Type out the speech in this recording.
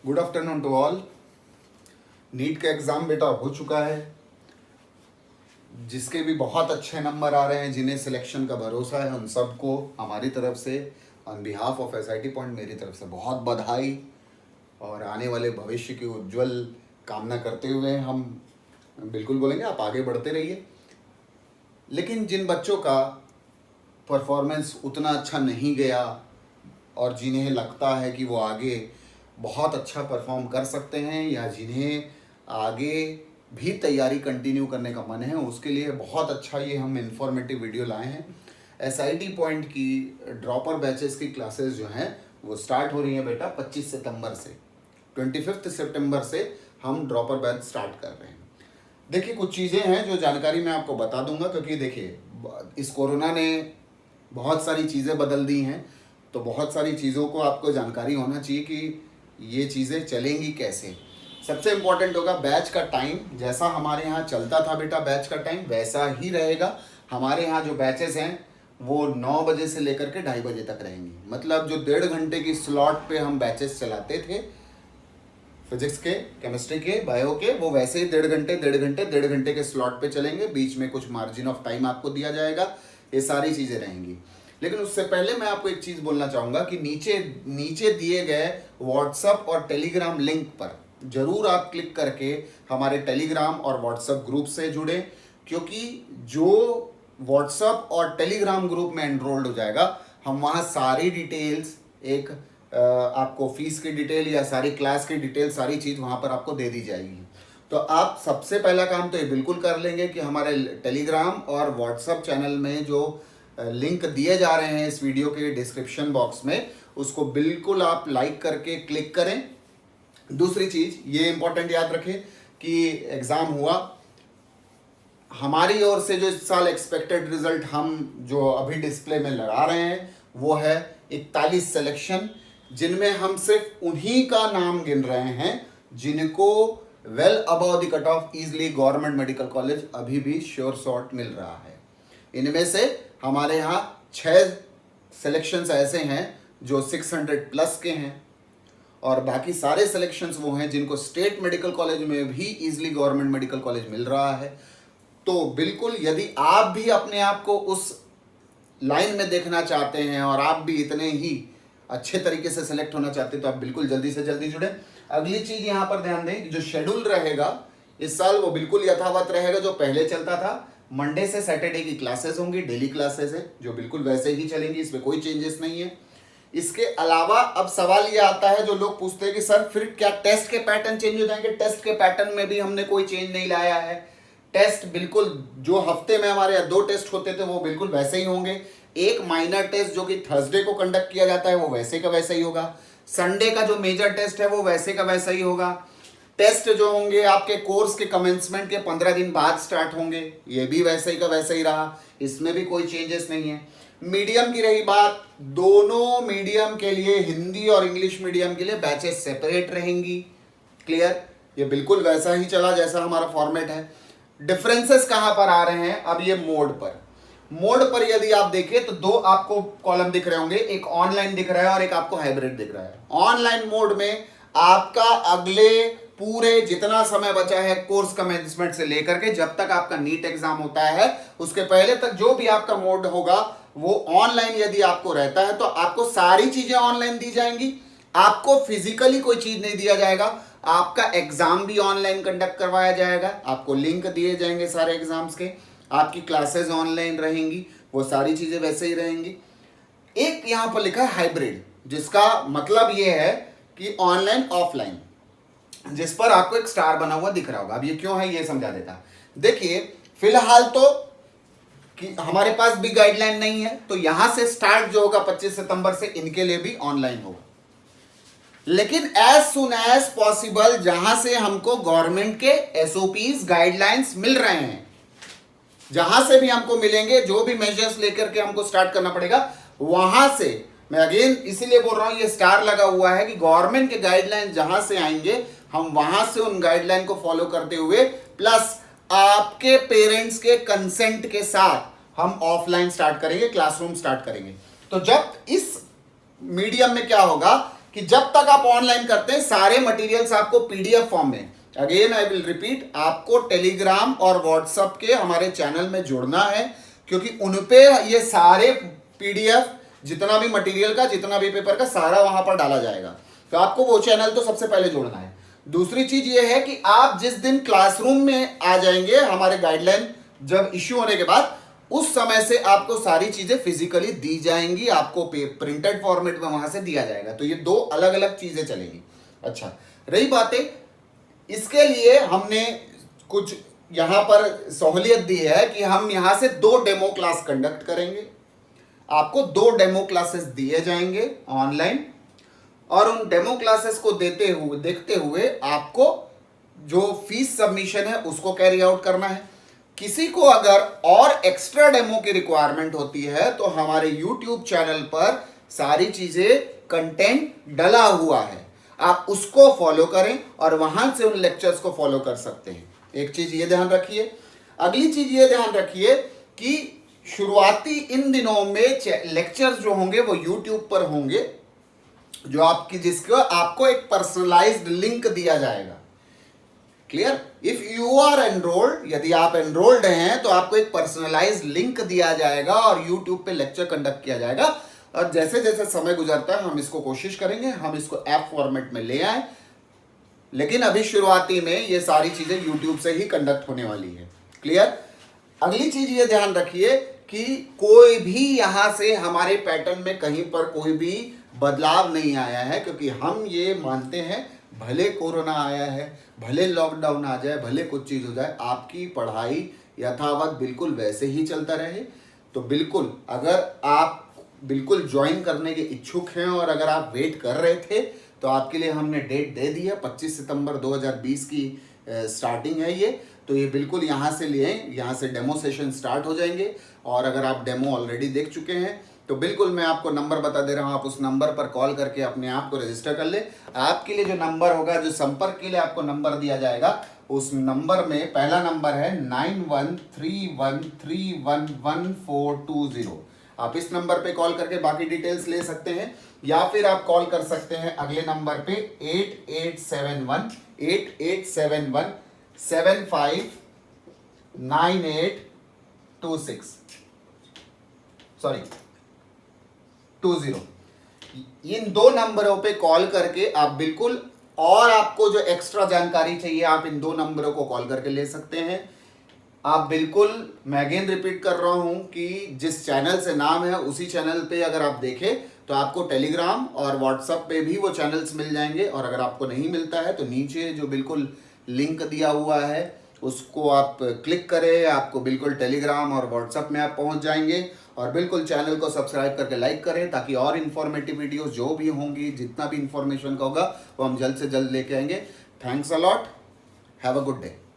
Good afternoon to all. NEET का exam बेटा हो चुका है। जिसके भी बहुत अच्छे नंबर आ रहे हैं, जिन्हें सिलेक्शन का भरोसा है, उन सबको हमारी तरफ से on behalf of SIT point मेरी तरफ से बहुत बधाई और आने वाले भविष्य की उज्जवल कामना करते हुए हम बिल्कुल बोलेंगे आप आगे बढ़ते रहिए। लेकिन जिन बच्चों का परफॉर्मेंस उतना अच्छा नहीं गया और जिन्हें लगता है कि वो आगे बहुत अच्छा परफॉर्म कर सकते हैं या जिन्हें आगे भी तैयारी कंटिन्यू करने का मन है, उसके लिए बहुत अच्छा ये हम इंफॉर्मेटिव वीडियो लाए हैं। एसआईटी पॉइंट की ड्रॉपर बैचेस की क्लासेस जो हैं वो स्टार्ट हो रही हैं बेटा 25 सितंबर से। 25 सितंबर से हम ड्रॉपर बैच स्टार्ट कर रहे हैं। देखिए कुछ चीज़ें हैं जो जानकारी मैं आपको बता दूंगा, क्योंकि देखिए इस कोरोना ने बहुत सारी चीज़ें बदल दी हैं, तो बहुत सारी चीज़ों को आपको जानकारी होना चाहिए कि ये चीज़ें चलेंगी कैसे। सबसे इम्पोर्टेंट होगा बैच का टाइम। जैसा हमारे यहाँ चलता था बेटा बैच का टाइम वैसा ही रहेगा। हमारे यहाँ जो बैचेस हैं वो 9 बजे से लेकर के 2:30 बजे तक रहेंगी। मतलब जो 1.5 घंटे की स्लॉट पे हम बैचेस चलाते थे फिजिक्स के, केमिस्ट्री के, बायो के, वो वैसे ही 1.5 घंटे के स्लॉट पे चलेंगे। बीच में कुछ मार्जिन ऑफ टाइम आपको दिया जाएगा। ये सारी चीज़ें रहेंगी। लेकिन उससे पहले मैं आपको एक चीज़ बोलना चाहूँगा कि नीचे दिए गए व्हाट्सएप और टेलीग्राम लिंक पर ज़रूर आप क्लिक करके हमारे टेलीग्राम और व्हाट्सएप ग्रुप से जुड़ें, क्योंकि जो व्हाट्सएप और टेलीग्राम ग्रुप में एनरोल्ड हो जाएगा, हम वहाँ सारी डिटेल्स एक आपको फीस की डिटेल या सारी क्लास की डिटेल सारी चीज़ वहाँ पर आपको दे दी जाएगी। तो आप सबसे पहला काम तो ये बिल्कुल कर लेंगे कि हमारे टेलीग्राम और व्हाट्सएप चैनल में जो लिंक दिए जा रहे हैं इस वीडियो के डिस्क्रिप्शन बॉक्स में, उसको बिल्कुल आप लाइक करके क्लिक करें। दूसरी चीज़ ये इंपॉर्टेंट याद रखें कि एग्ज़ाम हुआ, हमारी ओर से जो इस साल एक्सपेक्टेड रिजल्ट हम जो अभी डिस्प्ले में लगा रहे हैं वो है 41 सिलेक्शन, जिनमें हम सिर्फ उन्हीं का नाम गिन रहे हैं जिनको well above the cut off easily government medical college अभी भी श्योर शॉट मिल रहा है। इनमें से हमारे यहाँ 6 सिलेक्शंस ऐसे हैं जो 600 प्लस के हैं और बाकी सारे सिलेक्शंस वो हैं जिनको स्टेट मेडिकल कॉलेज में भी इजली गवर्नमेंट मेडिकल कॉलेज मिल रहा है। तो बिल्कुल यदि आप भी अपने आप को उस लाइन में देखना चाहते हैं और आप भी इतने ही अच्छे तरीके से सेलेक्ट होना चाहते हैं तो आप बिल्कुल जल्दी से जल्दी जुड़ें। अगली चीज़ यहाँ पर ध्यान दें कि जो शेड्यूल रहेगा इस साल वो बिल्कुल यथावत रहेगा जो पहले चलता था। मंडे से सैटरडे की क्लासेस होंगी, डेली क्लासेस है जो बिल्कुल वैसे ही चलेंगी, इसमें कोई चेंजेस नहीं है। इसके अलावा अब सवाल ये आता है, जो लोग पूछते हैं कि सर फिर क्या टेस्ट के पैटर्न चेंज हो जाएंगे? टेस्ट के पैटर्न में भी हमने कोई चेंज नहीं लाया है। टेस्ट बिल्कुल जो हफ्ते में हमारे यहाँ 2 टेस्ट होते थे वो बिल्कुल वैसे ही होंगे। एक माइनर टेस्ट जो कि थर्सडे को कंडक्ट किया जाता है वो वैसे का वैसा ही होगा। संडे का जो मेजर टेस्ट है वो वैसे का वैसा ही होगा। टेस्ट जो होंगे आपके कोर्स के कमेंसमेंट के 15 दिन बाद स्टार्ट होंगे, ये भी वैसे ही का वैसा ही रहा, इसमें भी कोई चेंजेस नहीं है। मीडियम की रही बात, दोनों मीडियम के लिए, हिंदी और इंग्लिश मीडियम के लिए बैचेस सेपरेट रहेंगी। क्लियर? ये बिल्कुल वैसा ही चला जैसा हमारा फॉर्मेट है। डिफरेंसेस कहां पर आ रहे हैं? अब ये मोड पर यदि आप देखें तो 2 आपको कॉलम दिख रहे होंगे, एक ऑनलाइन दिख रहा है और एक आपको हाइब्रिड दिख रहा है। ऑनलाइन मोड में आपका अगले पूरे जितना समय बचा है कोर्स कमेंसमेंट से लेकर के जब तक आपका नीट एग्जाम होता है उसके पहले तक जो भी आपका मोड होगा वो ऑनलाइन यदि आपको रहता है तो आपको सारी चीजें ऑनलाइन दी जाएंगी। आपको फिजिकली कोई चीज नहीं दिया जाएगा। आपका एग्जाम भी ऑनलाइन कंडक्ट करवाया जाएगा, आपको लिंक दिए जाएंगे सारे एग्जाम्स के, आपकी क्लासेस ऑनलाइन रहेंगी, वो सारी चीजें वैसे ही रहेंगी। एक यहां पर लिखा है हाइब्रिड, जिसका मतलब ये है कि ऑनलाइन ऑफलाइन, जिस पर आपको एक स्टार बना हुआ दिख रहा होगा। अब ये क्यों है ये समझा देता। देखिए फिलहाल तो कि हमारे पास भी गाइडलाइन नहीं है, तो यहां से स्टार्ट जो होगा 25 सितंबर से इनके लिए भी ऑनलाइन होगा। लेकिन एज सुन एज पॉसिबल जहां से हमको गवर्नमेंट के एसओपीज गाइडलाइंस मिल रहे हैं, जहां से भी हमको मिलेंगे, जो भी मेजर्स लेकर के हमको स्टार्ट करना पड़ेगा, वहां से मैं अगेन इसीलिए बोल रहा हूं ये स्टार लगा हुआ है कि गवर्नमेंट के गाइडलाइन जहां से आएंगे हम वहां से उन गाइडलाइन को फॉलो करते हुए प्लस आपके पेरेंट्स के कंसेंट के साथ हम ऑफलाइन स्टार्ट करेंगे, क्लासरूम स्टार्ट करेंगे। तो जब इस मीडियम में क्या होगा कि जब तक आप ऑनलाइन करते हैं सारे मटेरियल्स आपको पीडीएफ फॉर्म में, अगेन आई विल रिपीट, आपको टेलीग्राम और व्हाट्सएप के हमारे चैनल में जुड़ना है, क्योंकि उन पे ये सारे पीडीएफ जितना भी मटेरियल का, जितना भी पेपर का, सारा वहां पर डाला जाएगा। तो आपको वो चैनल तो सबसे पहले जोड़ना है। दूसरी चीज ये है कि आप जिस दिन क्लासरूम में आ जाएंगे हमारे गाइडलाइन जब इश्यू होने के बाद, उस समय से आपको सारी चीजें फिजिकली दी जाएंगी, आपको प्रिंटेड फॉर्मेट में वहां से दिया जाएगा। तो ये दो अलग अलग चीजें चलेंगी। अच्छा, रही बातें, इसके लिए हमने कुछ यहां पर सहूलियत दी है कि हम यहां से 2 डेमो क्लास कंडक्ट करेंगे। आपको 2 डेमो क्लासेस दिए जाएंगे ऑनलाइन, और उन डेमो क्लासेस को देखते हुए आपको जो फीस सबमिशन है उसको कैरी आउट करना है। किसी को अगर और एक्स्ट्रा डेमो की रिक्वायरमेंट होती है तो हमारे YouTube चैनल पर सारी चीजें, कंटेंट डला हुआ है, आप उसको फॉलो करें और वहां से उन लेक्चर्स को फॉलो कर सकते हैं। एक चीज ये ध्यान रखिए। अगली चीज ये ध्यान रखिए कि शुरुआती इन दिनों में लेक्चर्स जो होंगे वो YouTube पर होंगे, जो आपकी जिसको आपको एक पर्सनलाइज्ड लिंक दिया जाएगा। Clear? If you are enrolled, यदि आप एनरोल्ड हैं तो आपको एक पर्सनलाइज्ड लिंक दिया जाएगा और YouTube पे लेक्चर कंडक्ट किया जाएगा। और जैसे जैसे समय गुजरता है हम इसको कोशिश करेंगे हम इसको ऐप फॉर्मेट में ले आए, लेकिन अभी शुरुआती में ये सारी चीजें YouTube से ही कंडक्ट होने वाली है। क्लियर? अगली चीज ये ध्यान रखिए कि कोई भी यहां से हमारे पैटर्न में कहीं पर कोई भी बदलाव नहीं आया है, क्योंकि हम ये मानते हैं भले कोरोना आया है, भले लॉकडाउन आ जाए, भले कुछ चीज हो जाए, आपकी पढ़ाई यथावत बिल्कुल वैसे ही चलता रहे। तो बिल्कुल अगर आप बिल्कुल ज्वाइन करने के इच्छुक हैं और अगर आप वेट कर रहे थे तो आपके लिए हमने डेट दे दी है। 25 सितंबर 2020 की स्टार्टिंग है ये। तो ये बिल्कुल यहाँ से लें, यहाँ से डेमो सेशन स्टार्ट हो जाएंगे। और अगर आप डेमो ऑलरेडी देख चुके हैं तो बिल्कुल मैं आपको नंबर बता दे रहा हूँ, आप उस नंबर पर कॉल करके अपने आप को रजिस्टर कर ले। आपके लिए जो नंबर होगा, जो संपर्क के लिए आपको नंबर दिया जाएगा, उस नंबर में पहला नंबर है 9131311420। आप इस नंबर पे कॉल करके बाकी डिटेल्स ले सकते हैं, या फिर आप कॉल कर सकते हैं अगले नंबर पे 8871 20। इन 2 नंबरों पे कॉल करके आप बिल्कुल, और आपको जो एक्स्ट्रा जानकारी चाहिए आप इन 2 नंबरों को कॉल करके ले सकते हैं। आप बिल्कुल, मैं अगेन रिपीट कर रहा हूं कि जिस चैनल से नाम है उसी चैनल पे अगर आप देखें तो आपको टेलीग्राम और व्हाट्सएप पे भी वो चैनल्स मिल जाएंगे। और अगर आपको नहीं मिलता है तो नीचे जो बिल्कुल लिंक दिया हुआ है उसको आप क्लिक करें, आपको बिल्कुल टेलीग्राम और व्हाट्सएप में आप पहुंच जाएंगे। और बिल्कुल चैनल को सब्सक्राइब करके लाइक करें, ताकि और इन्फॉर्मेटिव वीडियोस जो भी होंगी, जितना भी इन्फॉर्मेशन का होगा वो हम जल्द से जल्द लेके आएंगे। Thanks a lot, have a good day.